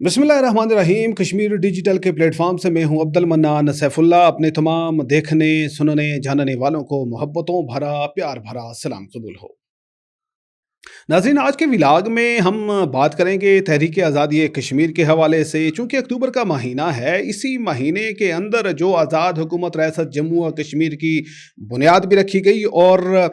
बिस्मिल्लाहिर्रहमानिर्रहीम। कश्मीर डिजिटल के प्लेटफॉर्म से मैं हूं अब्दुल मन्नान सैफुल्ला। अपने तमाम देखने सुनने जानने वालों को मोहब्बतों भरा प्यार भरा सलाम कबूल हो। नाज़रीन, आज के व्लॉग में हम बात करेंगे तहरीक आज़ादी कश्मीर के हवाले से। चूँकि अक्टूबर का महीना है, इसी महीने के अंदर जो आज़ाद हुकूमत रियासत जम्मू और कश्मीर की बुनियाद भी रखी गई और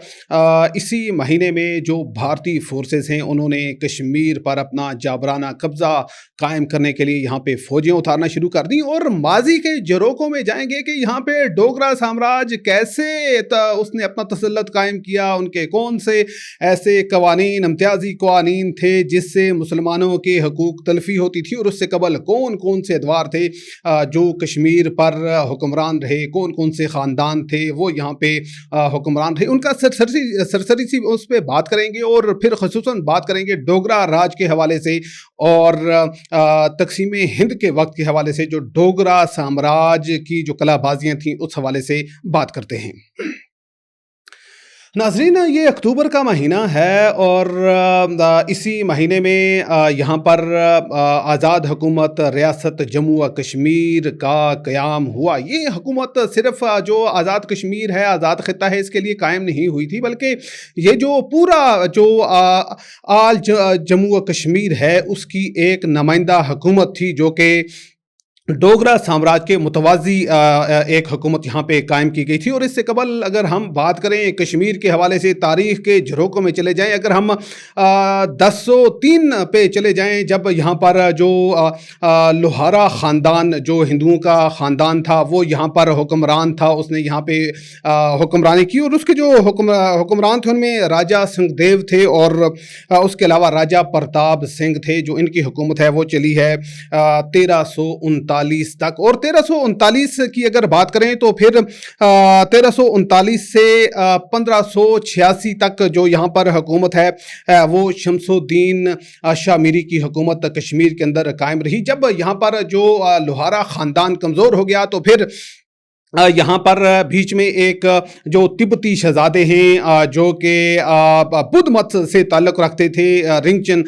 इसी महीने में जो भारतीय फोर्सेस हैं उन्होंने कश्मीर पर अपना जाबराना कब्ज़ा कायम करने के लिए यहाँ पे फ़ौजें उतारना शुरू कर दी। और माजी के झरोकों में जाएंगे कि यहाँ पे डोगरा साम्राज्य कैसे उसने अपना तसल्लुत कायम किया, उनके कौन से ऐसे कवानीन इम्तियाजी कवानीन थे जिससे मुसलमानों के हकूक तलफी होती थी, और उससे कबल कौन कौन से अदवार थे जो कश्मीर पर हुक्मरान रहे, कौन कौन से ख़ानदान थे वो यहाँ पे हुक्मरान रहे, उनका सरसरी सी उस पर बात करेंगे। और फिर ख़ुसूसन बात करेंगे डोगरा राज के हवाले से और तकसीम हिंद के वक्त के हवाले से, जो डोगरा साम्राज्य की जो कलाबाजियाँ थीं उस हवाले से बात करते हैं। नाज़रीन, ये अक्टूबर का महीना है और इसी महीने में यहाँ पर आज़ाद हुकूमत रियासत जम्मू व कश्मीर का क़याम हुआ। ये हुकूमत सिर्फ़ जो आज़ाद कश्मीर है, आज़ाद ख़ित्ता है, इसके लिए कायम नहीं हुई थी, बल्कि ये जो पूरा जो जम्मू व कश्मीर है उसकी एक नुमाइंदा हुकूमत थी, जो कि डोगरा साम्राज्य के मुतवाज़ी एक हुकूमत यहाँ पे कायम की गई थी। और इससे कबल अगर हम बात करें कश्मीर के हवाले से, तारीख़ के झरोकों में चले जाएं, अगर हम 1003 पे चले जाएं, जब यहाँ पर जो लोहारा ख़ानदान, जो हिंदुओं का ख़ानदान था, वो यहाँ पर हुक्मरान था, उसने यहाँ पे हुक्मरानी की। और उसके जो हुक्मरान थे उनमें राजा सिंहदेव थे और उसके अलावा राजा प्रताप सिंह थे। जो इनकी हुकूमत है वो चली है 1339 तक। और 1339 की अगर बात करें तो फिर 1339 से 1586 तक जो यहाँ पर हुकूमत है वो शमसुद्दीन शामिरी की हुकूमत कश्मीर के अंदर कायम रही। जब यहाँ पर जो लोहारा ख़ानदान कमज़ोर हो गया तो फिर यहाँ पर बीच में एक जो तिब्बती शहजादे हैं जो कि बुद्ध मत से ताल्लुक़ रखते थे, रिंगचन,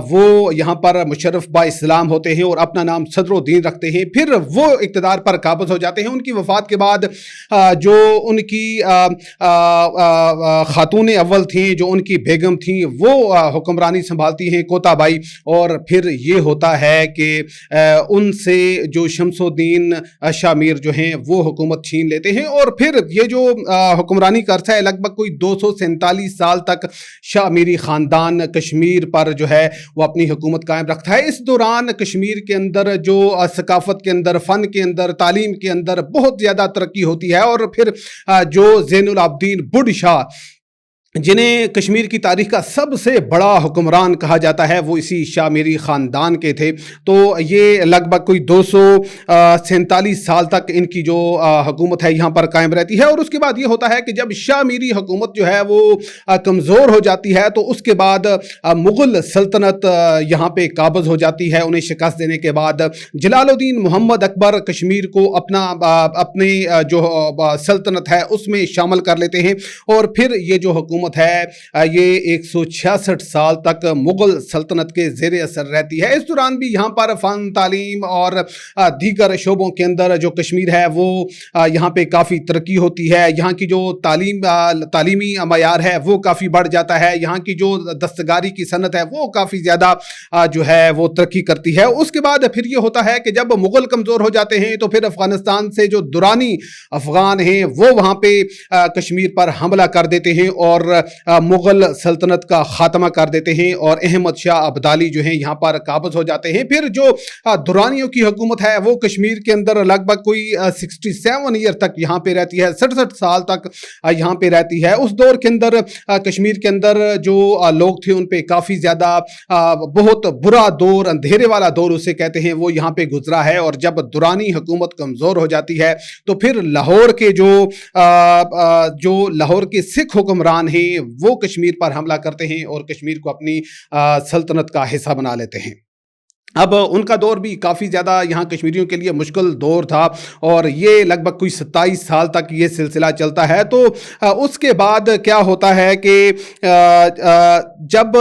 वो यहाँ पर मुशर्रफ बा इस्लाम होते हैं और अपना नाम सदरुद्दीन रखते हैं। फिर वो इक़्तिदार पर काबिज़ हो जाते हैं। उनकी वफ़ात के बाद जो उनकी ख़ातून अव्वल थी, जो उनकी बेगम थी, वो हुक्मरानी संभालती हैं, कोताबाई। और फिर ये होता है कि उनसे जो शमसुद्दीन शामिर जो हैं वो हुकूमत छीन लेते हैं। और फिर ये जो हुक्मरानी का अरसा है, लगभग कोई 247 साल तक शामिरी ख़ानदान कश्मीर पर जो है वो अपनी हुकूमत कायम रखता है। इस दौरान कश्मीर के अंदर जो सकाफ़त के अंदर, फ़न के अंदर, तालीम के अंदर बहुत ज़्यादा तरक्की होती है। और फिर जो ज़ैनुल आबदीन बुड्ढ शाह, जिन्हें कश्मीर की तारीख़ का सबसे बड़ा हुक्मरान कहा जाता है, वो इसी शामिरी ख़ानदान के थे। तो ये लगभग कोई 247 साल तक इनकी जो हुकूमत है यहाँ पर कायम रहती है। और उसके बाद ये होता है कि जब शामिरी हुकूमत जो है वो कमज़ोर हो जाती है तो उसके बाद मुग़ल सल्तनत यहाँ पे काबिज़ हो जाती है। उन्हें शिकस्त देने के बाद जलालुद्दीन मोहम्मद अकबर कश्मीर को अपनी जो सल्तनत है उसमें शामिल कर लेते हैं। और फिर ये जो हुकूमत है ये 166 साल तक मुग़ल सल्तनत के ज़ेर असर रहती है। इस दौरान भी यहाँ पर फ़न, तालीम और दीगर शोबों के अंदर जो कश्मीर है वो यहाँ पे काफ़ी तरक्की होती है। यहाँ की जो तालीमी मयार है वो काफ़ी बढ़ जाता है। यहाँ की जो दस्तकारी की सनत है वो काफ़ी ज़्यादा जो है वो तरक्की करती है। उसके बाद फिर ये होता है कि जब मुग़ल कमज़ोर हो जाते हैं तो फिर अफ़गानिस्तान से जो दुरानी अफ़गान हैं वो वहाँ पे कश्मीर पर हमला कर देते हैं और मुग़ल सल्तनत का ख़ात्मा कर देते हैं। और अहमद शाह अब्दाली जो हैं यहाँ पर काबिज़ हो जाते हैं। फिर जो दुरानियों की हुकूमत है वो कश्मीर के अंदर लगभग कोई 67 ईयर तक यहाँ पे रहती है, 67 साल तक यहाँ पे रहती है। उस दौर के अंदर कश्मीर के अंदर जो लोग थे उन पे काफ़ी ज़्यादा बहुत बुरा दौर, अंधेरे वाला दौर उसे कहते हैं, वो यहाँ पे गुजरा है। और जब दुरानी हुकूमत कमज़ोर हो जाती है तो फिर लाहौर के जो लाहौर के सिख हुक्मरान हैं वो कश्मीर पर हमला करते हैं और कश्मीर को अपनी सल्तनत का हिस्सा बना लेते हैं। अब उनका दौर भी काफ़ी ज़्यादा यहाँ कश्मीरियों के लिए मुश्किल दौर था और ये लगभग कोई 27 साल तक ये सिलसिला चलता है। तो उसके बाद क्या होता है कि जब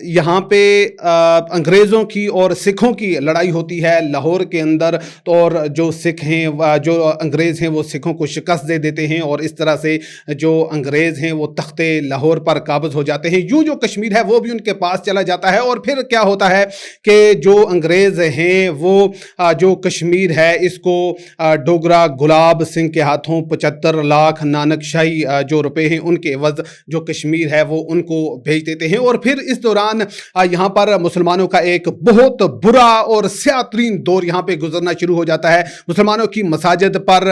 यहाँ पे अंग्रेज़ों की और सिखों की लड़ाई होती है लाहौर के अंदर, तो और जो सिख हैं, जो अंग्रेज़ हैं, वो सिखों को शिकस्त दे देते हैं और इस तरह से जो अंग्रेज़ हैं वो तख्ते लाहौर पर काबज़ हो जाते हैं। यूँ जो कश्मीर है वो भी उनके पास चला जाता है और फिर क्या होता है कि जो अंग्रेज़ हैं वो जो कश्मीर है इसको डोगरा गुलाब सिंह के हाथों 75 लाख नानकशाही जो रुपए हैं उनके एवज़ जो कश्मीर है वो उनको भेज देते हैं। और फिर इस दौरान यहाँ पर मुसलमानों का एक बहुत बुरा और स्यातरीन दौर यहाँ पे गुजरना शुरू हो जाता है। मुसलमानों की मसाजिद पर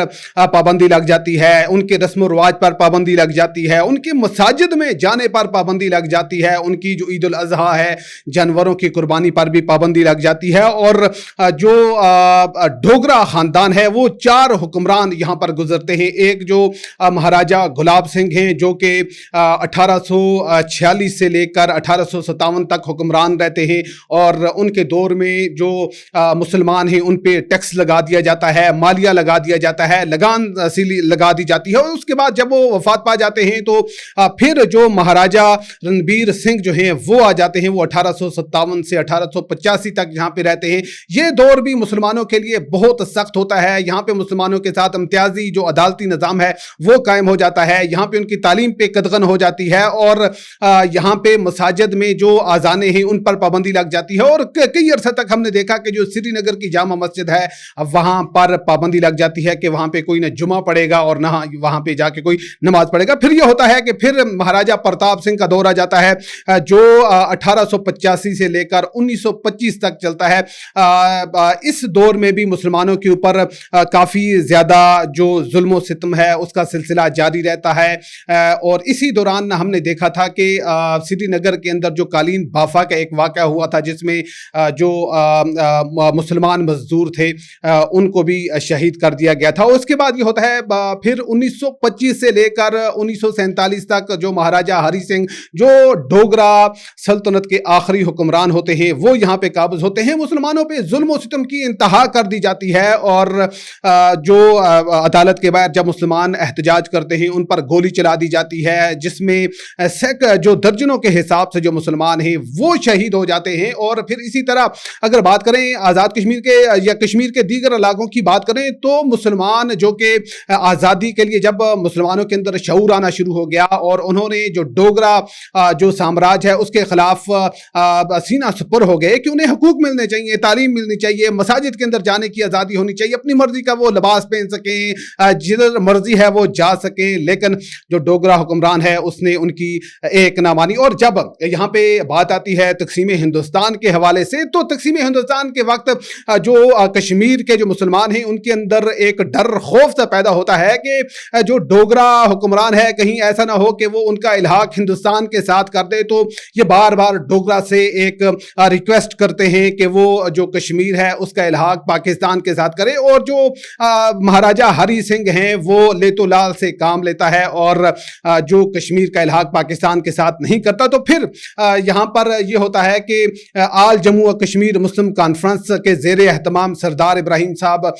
पाबंदी लग जाती है, उनके रस्म व रिवाज पर पाबंदी लग जाती है, उनके मसाजिद में जाने पर पाबंदी लग जाती है, उनकी जो ईद उल अज़हा है जानवरों की कुर्बानी पर भी पाबंदी लग जाती है। और जो डोगरा खानदान है वो 4 हुक्मरान यहाँ पर गुजरते हैं। एक जो महाराजा गुलाब सिंह हैं जो कि 1846 से लेकर 1857 तक हुक्मरान रहते हैं और उनके दौर में जो मुसलमान हैं उन पे टैक्स लगा दिया जाता है, मालिया लगा दिया जाता है, लगान लगा दी जाती है। और उसके बाद जब वो वफात पा जाते हैं तो फिर जो महाराजा रणबीर सिंह जो हैं वो आ जाते हैं। वो 1857 से 1885 तक यहाँ पे रहते हैं। ये दौर भी मुसलमानों के लिए बहुत सख्त होता है। यहाँ पे मुसलमानों के साथ इम्तियाजी जो अदालती निज़ाम है वो कायम हो जाता है। यहाँ पे उनकी तालीम पे कदगन हो जाती है और यहाँ पे मसाजिद में जो आज़ानें हैं उन पर पाबंदी लग जाती है। और कई अरसे तक हमने देखा कि जो श्रीनगर की जामा मस्जिद है वहाँ पर पाबंदी लग जाती है कि वहाँ पे कोई न जुमा पड़ेगा और ना वहाँ पे जाके कोई नमाज पढ़ेगा। फिर ये होता है कि फिर महाराजा प्रताप सिंह का दौर आ जाता है जो 1885 से लेकर 1925 तक चलता है। इस दौर में भी मुसलमानों के ऊपर काफ़ी ज़्यादा जो जुल्म सितम है उसका सिलसिला जारी रहता है। और इसी दौरान हमने देखा था कि श्रीनगर के अंदर जो कालीन बाफा का एक वाक़या हुआ था जिसमें जो मुसलमान मजदूर थे उनको भी शहीद कर दिया गया था। उसके बाद ये होता है फिर 1925 से लेकर 1947 तक जो महाराजा हरि सिंह जो डोगरा सल्तनत के आखिरी हुक्मरान होते हैं वो यहाँ पे काबिज होते हैं। मुसलमानों पे जुल्म और सितम की इंतहा कर दी जाती है और जो अदालत के बाहर जब मुसलमान एहतजाज करते हैं उन पर गोली चला दी जाती है जिसमें जो दर्जनों के हिसाब से जो मुसलमान हैं वो शहीद हो जाते हैं। और फिर इसी तरह अगर बात करें आज़ाद कश्मीर के या कश्मीर के दीगर इलाकों की बात करें तो मुसलमान जो कि आज़ादी के लिए जब मुसलमानों के अंदर शऊर आना शुरू हो गया और उन्होंने जो डोगरा जो साम्राज्य है उसके खिलाफ सीना सुपर हो गए कि उन्हें हुकूक मिलने चाहिए, तालीम मिलनी चाहिए, मसाजिद के अंदर जाने की आज़ादी होनी चाहिए, अपनी मर्जी का वो लिबास पहन सकें, जिधर मर्जी है वो जा सकें। लेकिन जो डोगरा हुक्मरान है उसने उनकी एक ना मानी। और जब यहाँ पे बात आती है तकसीम हिंदुस्तान के हवाले से तो तकसीम हिंदुस्तान के वक्त जो कश्मीर के जो मुसलमान हैं उनके अंदर एक डर खौफ सा पैदा होता है कि जो डोगरा हुक्मरान है कहीं ऐसा ना हो कि वो उनका इल्हाक हिंदुस्तान के साथ कर दे। तो ये बार बार डोगरा से एक रिक्वेस्ट करते हैं कि वो जो कश्मीर है उसका इल्हाक पाकिस्तान के साथ करे। और जो महाराजा हरि सिंह हैं वो लेतो लाल से काम लेता है और जो कश्मीर का इल्हाक पाकिस्तान के साथ नहीं करता। तो फिर यहाँ पर ये होता है कि आल जम्मू और कश्मीर मुस्लिम कॉन्फ्रेंस के ज़ेर एहतमाम सरदार इब्राहिम साहब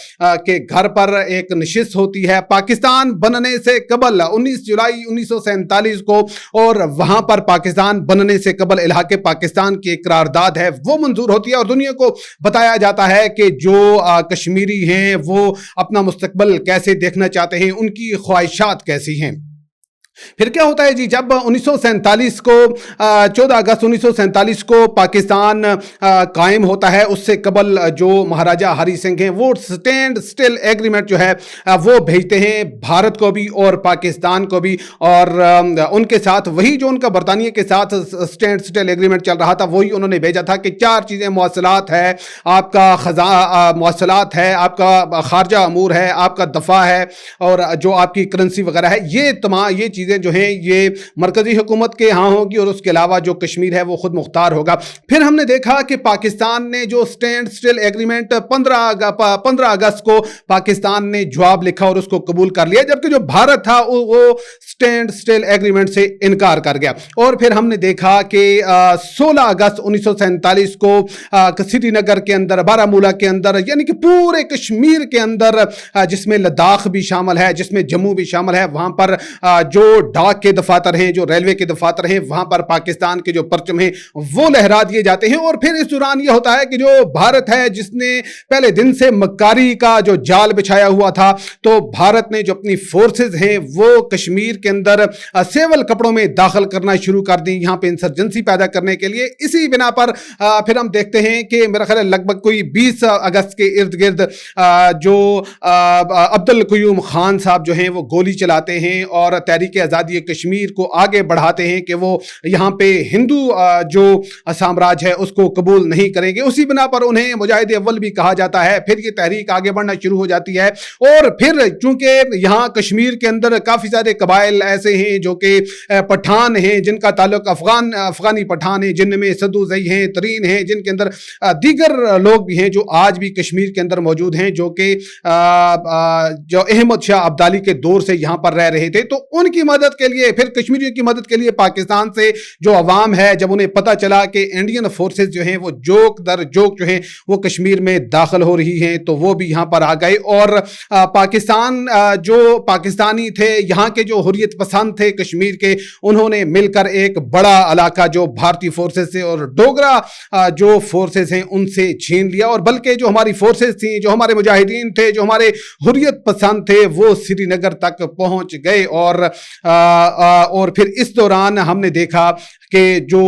के घर पर एक नशिस्त होती है पाकिस्तान बनने से कबल 19 जुलाई 1947 को। और वहाँ पर पाकिस्तान बनने से कबल इलाके पाकिस्तान की करारदाद है वो मंजूर होती है और दुनिया को बताया जाता है कि जो कश्मीरी हैं वो अपना मुस्तकबिल कैसे देखना चाहते हैं, उनकी ख्वाहिशात कैसी हैं। फिर क्या होता है जी, जब 1947 को 14 अगस्त 1947 को पाकिस्तान कायम होता है उससे कबल जो महाराजा हरि सिंह हैं वो स्टैंड स्टिल एग्रीमेंट जो है वो भेजते हैं भारत को भी और पाकिस्तान को भी। और उनके साथ वही जो उनका बरतानिया के साथ स्टैंड स्टिल एग्रीमेंट चल रहा था वही उन्होंने भेजा था कि 4 चीज़ें मौसलात है, आपका मौसलात है, आपका खारजा अमूर है, आपका दफ़ा है और जो आपकी करेंसी वगैरह है, ये तमाम ये चीज़ें चीज़ें जो हैं ये मरकज़ी हुकूमत के यहाँ होगी और उसके अलावा जो कश्मीर है वो खुद मुख्तार होगा। फिर हमने देखा कि पाकिस्तान ने जो स्टैंड स्टिल एग्रीमेंट 15 अगस्त को पाकिस्तान ने जवाब लिखा और उसको कबूल कर लिया, जबकि जो भारत था वो स्टैंड स्टिल एग्रीमेंट से इनकार कर गया। और फिर हमने देखा कि 16 अगस्त 1947 को श्रीनगर के अंदर, बारामूला के अंदर, यानी कि पूरे कश्मीर के अंदर, जिसमें लद्दाख भी शामिल है, जिसमें जम्मू भी शामिल है, वहां पर जो डाक के दफातर हैं, जो रेलवे के दफातर हैं, वहां पर पाकिस्तान के जो परचम हैं वो लहरा दिए जाते हैं। और फिर इस दौरान यह होता है कि जो भारत है, जिसने पहले दिन से मक्कारी का जो जाल बिछाया हुआ था, तो भारत ने जो अपनी फोर्सेस हैं वो कश्मीर के अंदर सेवल कपड़ों में दाखिल करना शुरू कर दी, यहां पे इंसर्जेंसी पैदा करने के लिए। इसी बिना पर फिर हम देखते हैं कि मेरा ख्याल है लगभग कोई 20 अगस्त के इर्द गिर्द जो अब्दुल क़य्यूम खान साहब जो हैं वो गोली चलाते हैं और तहरीक आज़ादी कश्मीर को आगे बढ़ाते हैं कि वो यहाँ पे हिंदू जो साम्राज्य है उसको कबूल नहीं करेंगे। उसी बिना पर उन्हें मुजाहिद अव्वल भी कहा जाता है। फिर ये तहरीक आगे बढ़ना शुरू हो जाती है और फिर चूंकि यहाँ कश्मीर के अंदर काफ़ी सारे कबाइल ऐसे हैं जो कि पठान हैं, जिनका ताल्लुक अफगानी पठान है, जिनमें सदुज़ई हैं, तरीन हैं, जिनके अंदर दीगर लोग भी हैं जो आज भी कश्मीर के अंदर मौजूद हैं, जो कि जो अहमद शाह अब्दाली के दौर से यहाँ पर रह रहे थे। तो उनकी मदद के लिए, फिर कश्मीरियों की मदद के लिए पाकिस्तान से जो अवाम है, जब उन्हें पता चला कि इंडियन फोर्सेस जो हैं वो जोक दर जोक जो हैं वो कश्मीर में दाखिल हो रही हैं, तो वो भी यहाँ पर आ गए। और पाकिस्तान जो पाकिस्तानी थे, यहाँ के जो हुर्रियत पसंद थे कश्मीर के, उन्होंने मिलकर एक बड़ा इलाका जो भारतीय फोर्सेस से और डोगरा जो फोर्सेस हैं उनसे छीन लिया। और बल्कि जो हमारी फोर्सेस थी, जो हमारे मुजाहिदीन थे, जो हमारे हुर्रियत पसंद थे, वो श्रीनगर तक पहुंच गए। और फिर इस दौरान हमने देखा कि जो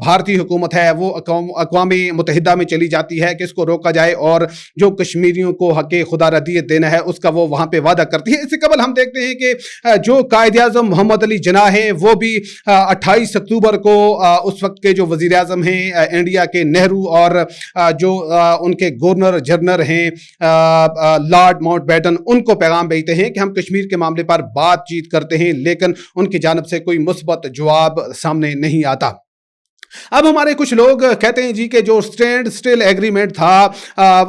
भारतीय हुकूमत है वो अक़वाम मुत्तहिदा में चली जाती है कि इसको रोका जाए और जो कश्मीरियों को हक़ खुदा रदियत देना है उसका वो वहाँ पे वादा करती है। इससे कबल हम देखते हैं कि जो कायद आज़म मोहम्मद अली जिन्नाह हैं वो भी 28 अक्टूबर को उस वक्त के जो वज़ीर आज़म हैं इंडिया के, नेहरू, और जो उनके गवर्नर जनरल हैं लॉर्ड माउंटबेटन, उनको पैगाम भेजते हैं कि हम कश्मीर के मामले पर बातचीत करते हैं, लेकिन उनकी जानिब से कोई मुस्बत जवाब सामने नहीं आता। अब हमारे कुछ लोग कहते हैं जी कि जो स्टैंड स्टिल एग्रीमेंट था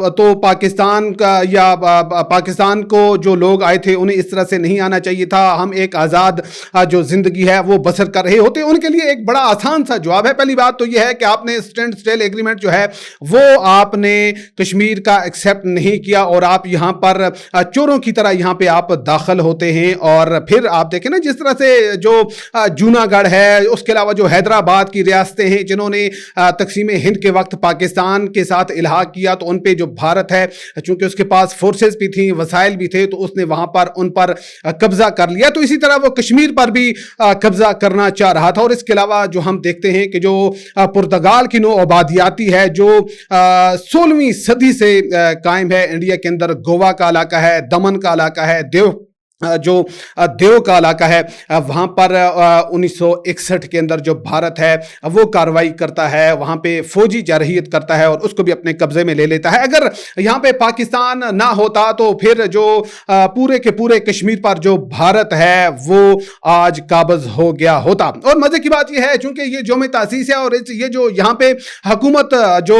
तो पाकिस्तान का या पाकिस्तान को जो लोग आए थे उन्हें इस तरह से नहीं आना चाहिए था, हम एक आज़ाद जो ज़िंदगी है वो बसर कर रहे होते। उनके लिए एक बड़ा आसान सा जवाब है। पहली बात तो यह है कि आपने स्टैंड स्टिल एग्रीमेंट जो है वो आपने कश्मीर का एक्सेप्ट नहीं किया और आप यहाँ पर चोरों की तरह यहाँ पे आप दाखिल होते हैं। और फिर आप देखें ना, जिस तरह से जो जूनागढ़ है, उसके अलावा जो हैदराबाद की रियासतें हैं जिन्होंने तकसीम हिंद के वक्त पाकिस्तान के साथ इल्हाक किया, तो उन पे जो भारत है चूंकि उसके पास फोर्सेस भी थी, वसाइल भी थे, तो उसने वहां पर उन पर कब्जा कर लिया। तो इसी तरह वो कश्मीर पर भी कब्जा करना चाह रहा था। और इसके अलावा जो हम देखते हैं कि जो पुर्तगाल की नौ आबादियाती है जो 16वीं सदी से कायम है इंडिया के अंदर, गोवा का इलाका है, दमन का इलाका है, जो देव का इलाका है, वहाँ पर 1961 के अंदर जो भारत है वो कार्रवाई करता है, वहाँ पे फौजी जारहियत करता है और उसको भी अपने कब्जे में ले लेता है। अगर यहाँ पे पाकिस्तान ना होता तो फिर जो पूरे के पूरे कश्मीर पर जो भारत है वो आज काबज हो गया होता। और मजे की बात यह है, चूंकि ये जो में तासीस है और ये जो यहाँ पे हुकूमत जो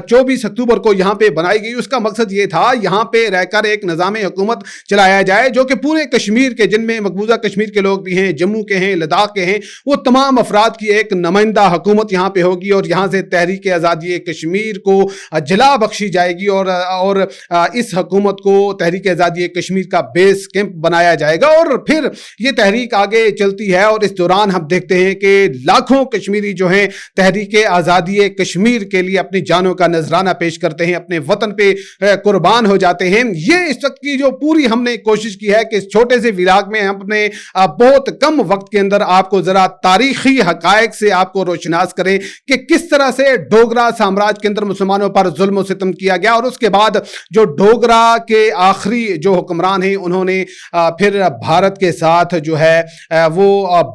24 अक्टूबर को यहाँ पे बनाई गई, उसका मकसद ये था यहाँ पे रहकर एक निज़ाम हुकूमत चलाया जाए जो कि पूरे कश्मीर के, जिनमें मकबूजा कश्मीर के लोग भी हैं, जम्मू के हैं, लद्दाख के हैं, वो तमाम अफराद की एक नुमाइंदा हुकूमत यहाँ पे होगी और यहाँ से तहरीक आज़ादी कश्मीर को जला बख्शी जाएगी और इस हुकूमत को तहरीक आज़ादी कश्मीर का बेस कैंप बनाया जाएगा। और फिर ये तहरीक आगे चलती है और इस दौरान हम देखते हैं कि लाखों कश्मीरी जो हैं तहरीक आज़ादी कश्मीर के लिए अपनी जानों का नजराना पेश करते हैं, अपने वतन पे कुर्बान हो जाते हैं। ये इस वक्त की जो पूरी हमने कोशिश की है कि छोटे से विलाग में हम अपने बहुत कम वक्त के अंदर आपको जरा तारीखी हकायक से आपको रोशनास करें कि किस तरह से डोगरा साम्राज्य के अंदर मुसलमानों पर जुल्म और सितम किया गया। और उसके बाद जो डोगरा के आखिरी जो हुक्मरान हैं उन्होंने फिर भारत के साथ जो है वो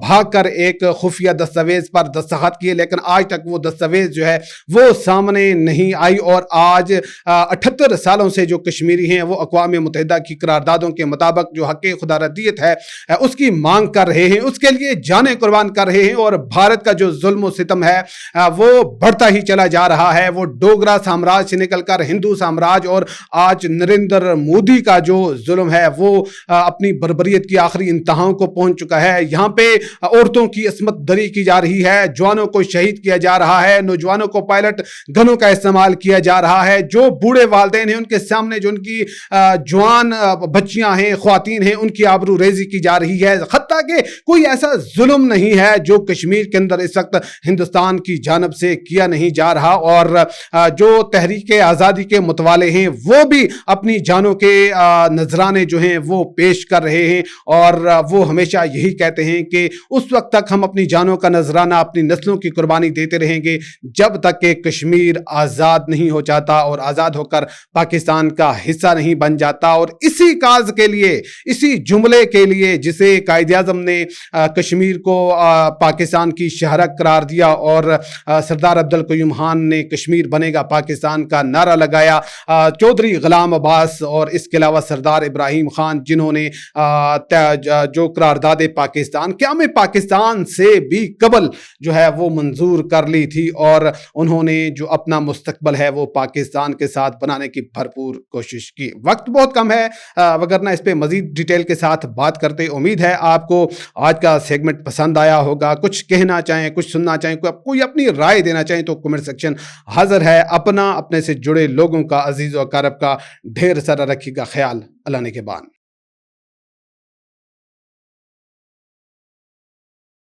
भागकर एक खुफिया दस्तावेज पर दस्तखत किए, लेकिन आज तक वो दस्तावेज जो है वो सामने नहीं आई। और आज 78 सालों से जो कश्मीरी हैं वो अक़वाम मुत्तहिदा की करारदादों के मुताबिक जो हक़ के खुदारदियत है उसकी मांग कर रहे हैं, उसके लिए जानें कुर्बान कर रहे हैं। और भारत का जो जुल्म और सितम है वो बढ़ता ही चला जा रहा है। वो डोगरा साम्राज्य से निकलकर हिंदू साम्राज्य और आज नरेंद्र मोदी का जो जुल्म है वो अपनी बर्बरियत की आखिरी इंतहाओं को पहुंच चुका है। यहाँ पे औरतों की अस्मत दरी की जा रही है, जवानों को शहीद किया जा रहा है, नौजवानों को पायलट गनों का इस्तेमाल किया जा रहा है। जो बूढ़े वालिदैन हैं उनके सामने जो उनकी जवान बच्चियां हैं, ख्वातीन हैं, उनकी आबरू रेजी की जा रही है। हत्ता कि कोई ऐसा जुल्म नहीं है जो कश्मीर के अंदर इस वक्त हिंदुस्तान की जानब से किया नहीं जा रहा। और जो तहरीक आज़ादी के मुतवाले हैं वो भी अपनी जानों के नजराने जो हैं वो पेश कर रहे हैं। और वो हमेशा यही कहते हैं कि उस वक्त तक हम अपनी जानों का नजराना, अपनी नस्लों की कुर्बानी देते रहेंगे जब तक कि कश्मीर आज़ाद नहीं हो जाता और आज़ाद होकर पाकिस्तान का हिस्सा नहीं बन जाता। और इसी काज के लिए, इसी जुमले के लिए जिसे कायद-ए-आज़म ने कश्मीर को पाकिस्तान की शहरक करार दिया और सरदार अब्दुल कयूम खान ने कश्मीर बनेगा पाकिस्तान का नारा लगाया, चौधरी गुलाम अब्बास और इसके अलावा सरदार इब्राहिम खान जिन्होंने जो करारदाद पाकिस्तान क़याम पाकिस्तान से भी कबल जो है वो मंजूर कर ली थी। और उन्होंने जो अपना मुस्तकबल है वो पाकिस्तान के साथ बनाने की भरपूर कोशिश की। वक्त बहुत कम है, वगरना इस पे मजीद डिटेल के साथ बात करते। उम्मीद है आपको आज का सेगमेंट पसंद आया होगा। कुछ कहना चाहें, कुछ सुनना चाहें, कोई अपनी राय देना चाहें तो कमेंट सेक्शन हाजिर है। अपने से जुड़े लोगों का, अजीज़ व अकारब का ढेर सारा रखिएगा ख्याल। अल्लाह ने के बाद।